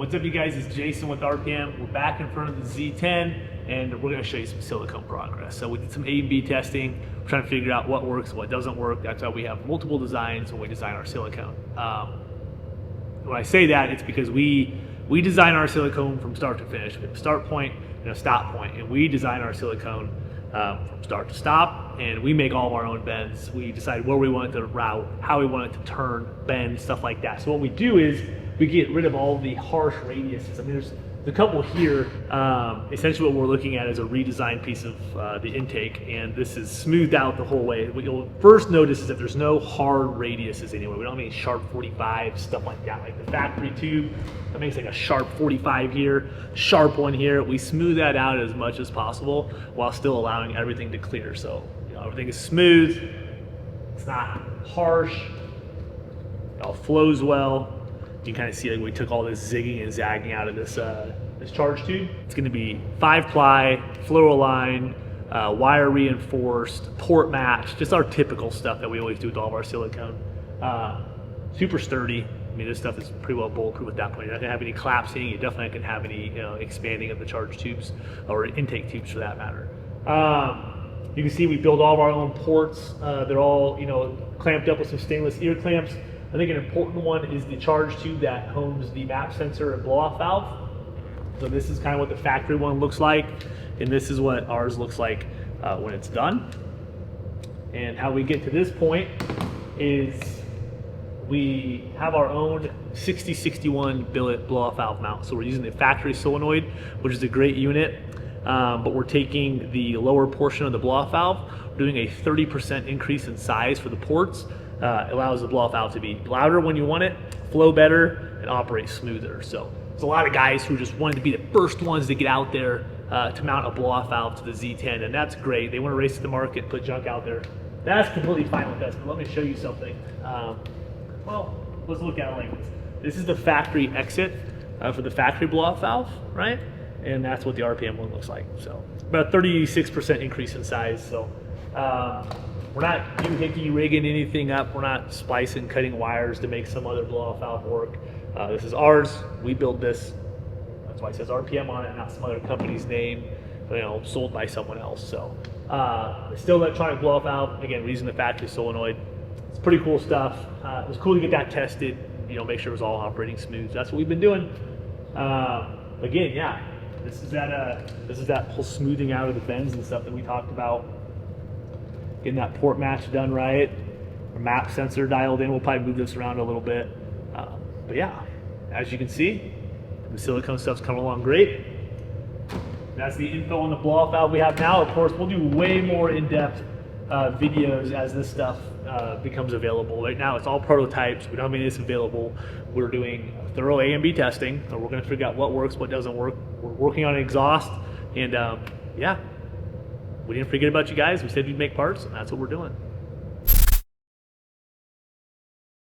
What's up, you guys? It's Jason with RPM. We're back in front of the Z10, and we're going to show you some silicone progress. So we did some A and B testing. We're trying to figure out what works, what doesn't work. That's why we have multiple designs when we design our silicone. When I say that, it's because we design our silicone from start to finish. We have a start point and a stop point, and we design our silicone from start to stop, and we make all of our own bends. We decide where we want it to route, how we want it to turn, bend, stuff like that. So what we do is we get rid of all the harsh radiuses. I mean, there's a couple here. Essentially what we're looking at is a redesigned piece of the intake, and this is smoothed out the whole way. What you'll first notice is that there's no hard radiuses anywhere. We don't have any sharp 45, stuff like that. Like the factory tube, that makes like a sharp 45 here, sharp one here. We smooth that out as much as possible while still allowing everything to clear. So everything is smooth, it's not harsh, it all flows well. You can kind of see like we took all this zigging and zagging out of this this charge tube. It's going to be 5-ply, fluorolined, wire reinforced, port match, just our typical stuff that we always do with all of our silicone. Super sturdy. I mean, this stuff is pretty well bulletproof at that point. You're not going to have any collapsing. You definitely not going to have any expanding of the charge tubes or intake tubes for that matter. You can see we build all of our own ports. They're all clamped up with some stainless ear clamps. I think an important one is the charge tube that homes the map sensor and blow-off valve. So this is kind of what the factory one looks like, and this is what ours looks like when it's done. And how we get to this point is we have our own 6061 billet blow-off valve mount. So we're using the factory solenoid, which is a great unit, but we're taking the lower portion of the blow-off valve, we're doing a 30% increase in size for the ports. It allows the blow-off valve to be louder when you want it, flow better, and operate smoother. So there's a lot of guys who just wanted to be the first ones to get out there to mount a blow-off valve to the Z10, and that's great. They want to race to the market, put junk out there. That's completely fine with us, but let me show you something. Well, let's look at it like this. This is the factory exit for the factory blow-off valve, right? And that's what the RPM one looks like. So about a 36% increase in size. So we're not doohickey rigging anything up. We're not splicing, cutting wires to make some other blow-off valve work. This is ours. We built this. That's why it says RPM on it, not some other company's name, sold by someone else. So it's still electronic blow-off valve. Again, we're using the factory solenoid. It's pretty cool stuff. It was cool to get that tested. Make sure it was all operating smooth. That's what we've been doing. Again, yeah, this is that whole smoothing out of the bends and stuff that we talked about. Getting that port match done right, our map sensor dialed in. We'll probably move this around a little bit. But yeah, as you can see, the silicone stuff's coming along great. That's the info on the blow-off valve we have now. Of course, we'll do way more in-depth videos as this stuff becomes available. Right now, it's all prototypes. We don't have any of this available. We're doing thorough A and B testing, and we're going to figure out what works, what doesn't work. We're working on an exhaust, and yeah. We didn't forget about you guys. We said we'd make parts, and that's what we're doing.